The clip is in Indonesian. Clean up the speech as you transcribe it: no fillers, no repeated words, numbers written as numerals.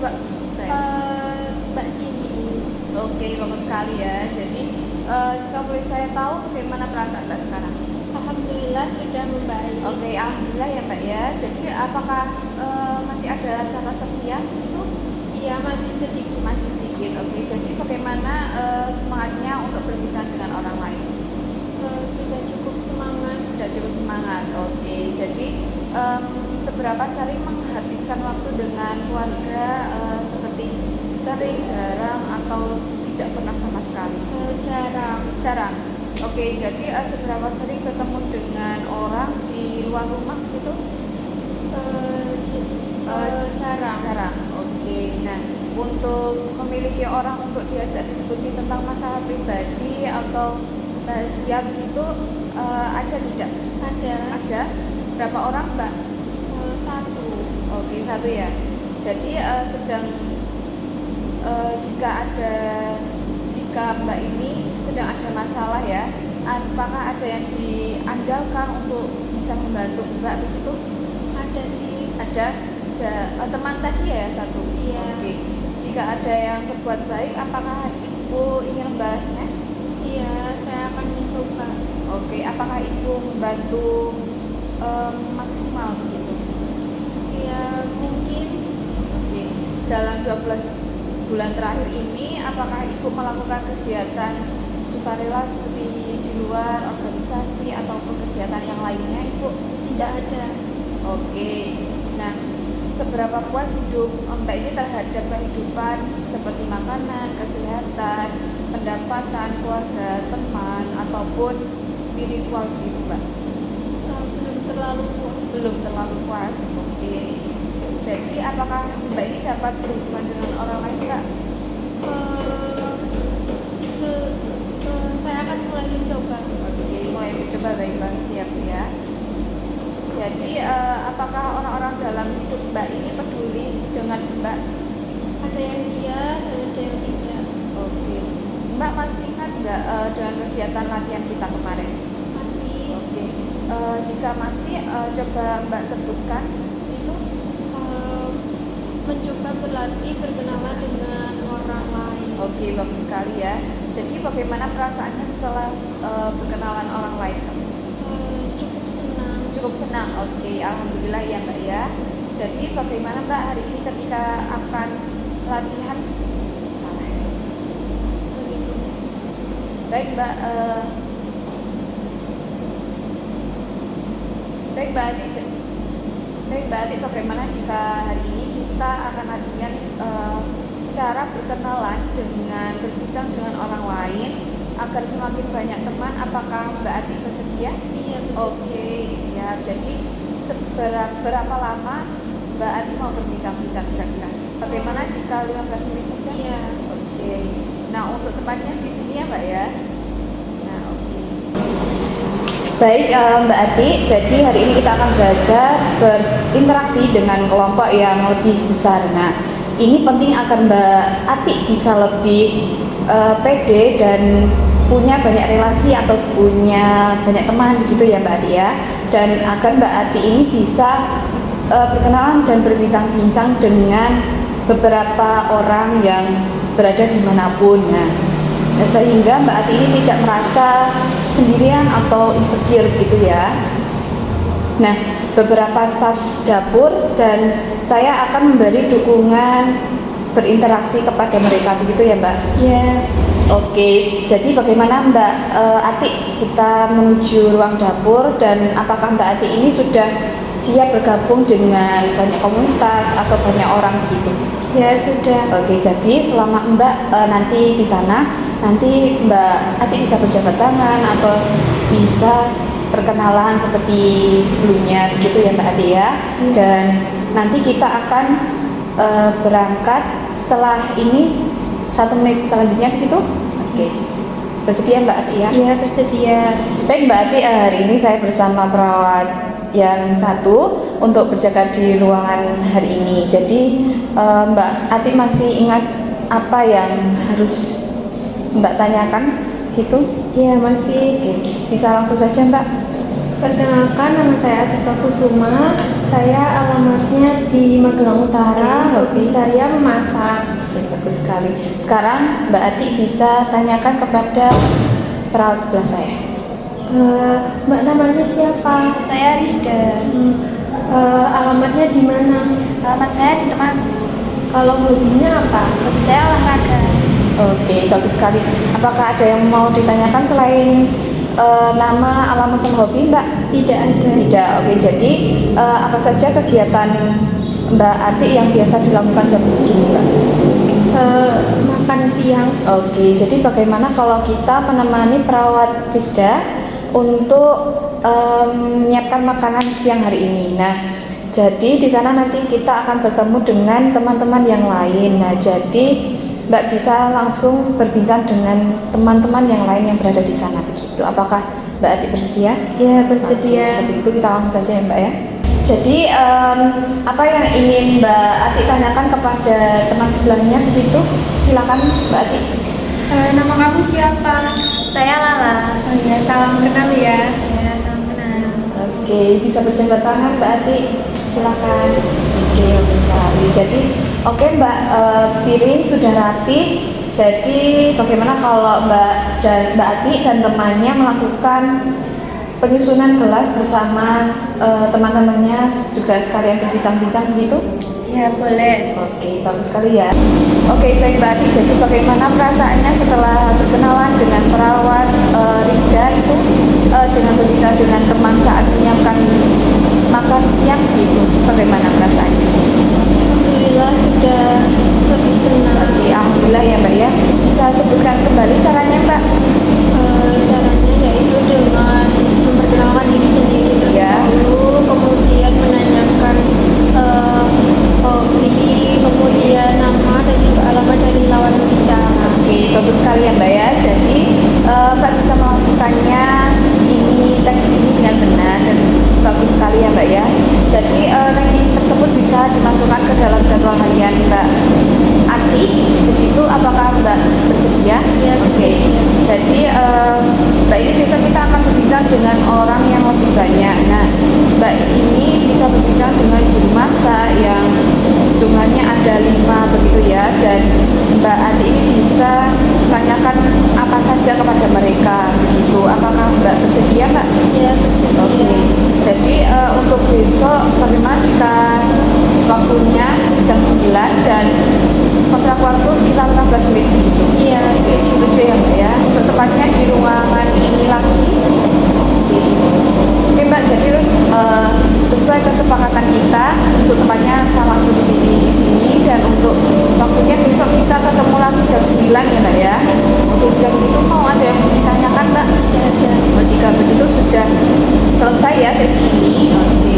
Mbak? Saya. Mbak Cindy. Oke, bagus sekali ya. Jadi jika boleh saya tahu bagaimana perasaan Mbak sekarang? Alhamdulillah sudah membaik. Oke, alhamdulillah ya Mbak ya. Jadi apakah masih ada rasa kesepian itu? Iya, masih sedikit. Masih sedikit. Oke, jadi bagaimana semangatnya untuk berbincang dengan orang lain? Sudah cukup semangat. Sudah cukup semangat. Oke, jadi seberapa sering menghabiskan waktu dengan keluarga, seperti sering, jarang, atau tidak pernah sama sekali? Jarang. Jarang. Oke, jadi seberapa sering bertemu dengan orang di luar rumah gitu? Jarang. Jarang. Oke. Nah, untuk memiliki orang untuk diajak diskusi tentang masalah pribadi atau rahasia begitu, ada tidak? Ada. Ada. Berapa orang Mbak? Satu. Oke, satu ya. Jadi jika Mbak ini sedang ada masalah ya, apakah ada yang diandalkan untuk bisa membantu Mbak begitu? Ada sih. Ada teman tadi ya satu. Iya. Oke. Jika ada yang berbuat baik, apakah Ibu ingin membalasnya? Iya, saya akan mencoba. Oke. Apakah Ibu membantu maksimal begitu? Iya, mungkin. Oke. Dalam 12 bulan terakhir ini, apakah Ibu melakukan kegiatan sukarela seperti di luar organisasi ataupun kegiatan yang lainnya, Ibu? Tidak ada. Oke. Nah, seberapa puas hidup Mbak ini terhadap kehidupan seperti makanan, kesehatan, pendapatan, keluarga, teman, ataupun spiritual begitu, Mbak? Belum terlalu puas. Belum terlalu puas. Oke. Jadi apakah Mbak ini dapat berhubungan dengan orang lain, Mbak? Saya akan mulai mencoba. Oke, mulai mencoba, baik banget ya Bu ya. Jadi apakah orang-orang dalam hidup Mbak ini peduli dengan Mbak? Ada yang iya dan ada yang tidak. Oke. Mbak masih ingat nggak dengan kegiatan latihan kita kemarin? Masih. Oke. Jika masih, coba Mbak sebutkan itu. Mencoba berlatih berkenalan dengan orang lain. Oke, bagus sekali ya. Jadi bagaimana perasaannya setelah berkenalan orang lain? Cukup senang. Cukup senang. Oke, alhamdulillah ya Mbak ya. Jadi bagaimana Mbak hari ini ketika akan latihan? Salah. Begitu. Baik Mbak. Baik Mbak Ati, bagaimana jika hari ini kita akan latihan cara berkenalan dengan berbincang dengan orang lain agar semakin banyak teman? Apakah Mbak Ati bersedia? Iya, bersedia. Oke, siap. Jadi berapa lama Mbak Ati mau berbincang-bincang kira-kira? Bagaimana jika 15 menit saja? Iya. Oke. Nah, untuk tempatnya di sini ya Mbak ya. Nah, oke. Baik Mbak Ati, jadi hari ini kita akan belajar berinteraksi dengan kelompok yang lebih besar. Nah, ini penting agar Mbak Ati bisa lebih pede dan punya banyak relasi atau punya banyak teman begitu ya Mbak Ati ya. Dan agar Mbak Ati ini bisa berkenalan dan berbincang-bincang dengan beberapa orang yang berada dimanapun. Nah, sehingga Mbak Ati ini tidak merasa sendirian atau insecure gitu ya. Nah, beberapa staf dapur dan saya akan memberi dukungan berinteraksi kepada mereka begitu ya Mbak? Iya. Oke, jadi bagaimana Mbak Ati kita menuju ruang dapur dan apakah Mbak Ati ini sudah siap bergabung dengan banyak komunitas atau banyak orang begitu? Ya, sudah. Oke, jadi selama Mbak nanti di sana, nanti Mbak Ati bisa berjabat tangan atau bisa perkenalan seperti sebelumnya begitu ya Mbak Ati ya. Dan nanti kita akan berangkat setelah ini 1 menit selanjutnya begitu. Oke. Bersedia Mbak Ati ya? Iya, bersedia. Baik Mbak Ati, hari ini saya bersama perawat yang satu untuk berjaga di ruangan hari ini. Jadi Mbak Ati masih ingat apa yang harus Mbak tanyakan gitu? Iya, masih. Oke, bisa langsung saja Mbak. Perkenalkan, nama saya Atika Kusuma. Saya alamatnya di Magelang Utara. Oke, hobi. Hobi saya memasak. Oke, bagus sekali. Sekarang Mbak Ati bisa tanyakan kepada perawat sebelah saya. Mbak namanya siapa? Saya Rizka. Alamatnya di mana? Alamat saya di Temanggung. Kalau hobinya apa? Hobi saya olahraga. Oke, bagus sekali. Apakah ada yang mau ditanyakan selain nama, alamat, sama hobi, Mbak? Tidak ada. Tidak. Oke, jadi apa saja kegiatan Mbak Ati yang biasa dilakukan jam segini, Mbak? Makan siang. Oke, jadi bagaimana kalau kita menemani perawat Rizda untuk menyiapkan makanan siang hari ini? Nah, jadi di sana nanti kita akan bertemu dengan teman-teman yang lain. Nah, jadi Mbak bisa langsung berbincang dengan teman-teman yang lain yang berada di sana begitu. Apakah Mbak Ati bersedia? Ya, Oke, bersedia. seperti itu kita langsung saja ya Mbak ya. Jadi apa yang ingin Mbak Ati tanyakan kepada teman sebelahnya begitu? Silakan Mbak Ati. Nama kamu siapa? Saya Lala. Oh ya, salam kenal ya. Ya, salam kenal. Oke, bisa berjabat tangan Mbak Ati. Silakan. Oke, bagus sekali. Jadi oke Mbak, piring sudah rapi. Jadi bagaimana kalau Mbak Ati dan temannya melakukan penyusunan kelas bersama teman-temannya juga sekalian berbincang-bincang begitu? Ya, boleh. Oke, bagus sekali ya. Oke, baik Mbak Ati. Jadi bagaimana perasaannya setelah berkenalan dengan perawat Rizda itu dengan berbicara dengan teman saat menyiapkan makan siang gitu? Bagaimana perasaannya? Alhamdulillah sudah lebih senang. Oke, alhamdulillah ya Mbak ya. Bisa sebutkan kembali caranya Mbak? Caranya yaitu dengan memperkenalkan diri sendiri terlebih Ya. dahulu, kemudian menanyakan hobi, kemudian nama dan juga alamat dari lawan berbicara. Oke, bagus sekali ya Mbak ya. Jadi Mbak bisa melakukannya teknik ini dengan benar dan bagus sekali ya Mbak ya. Jadi teknik tersebut bisa dimasukkan ke dalam jadwal harian Mbak Ati. Begitu, apakah Mbak bersedia? Ya, Oke. bersedia. Jadi Mbak ini besok kita akan berbincang dengan orang yang lebih banyak. Nah, Mbak ini bisa berbincang dengan juru masak yang jumlahnya ada 5 begitu ya, dan Mbak Ati ini bisa tanyakan apa saja kepada mereka begitu. Apakah Mbak bersedia Kak? Ya, bersedia. Oke. Jadi untuk besok bagaimana jika waktunya jam 9 dan kontrak waktu sekitar 15 menit begitu? Iya. Oke, setuju ya Mbak ya. Untuk tepatnya di ruangan ini lagi. Oke. Oke Mbak, jadi sesuai kesepakatan kita untuk tempatnya sama seperti di sini, dan untuk waktunya besok kita ketemu lagi jam 9 ya Mbak ya. Oke, jika begitu mau ada yang mau ditanyakan Mbak? Ya, ada. Oh, jika begitu sudah selesai ya sesi ini. Oke.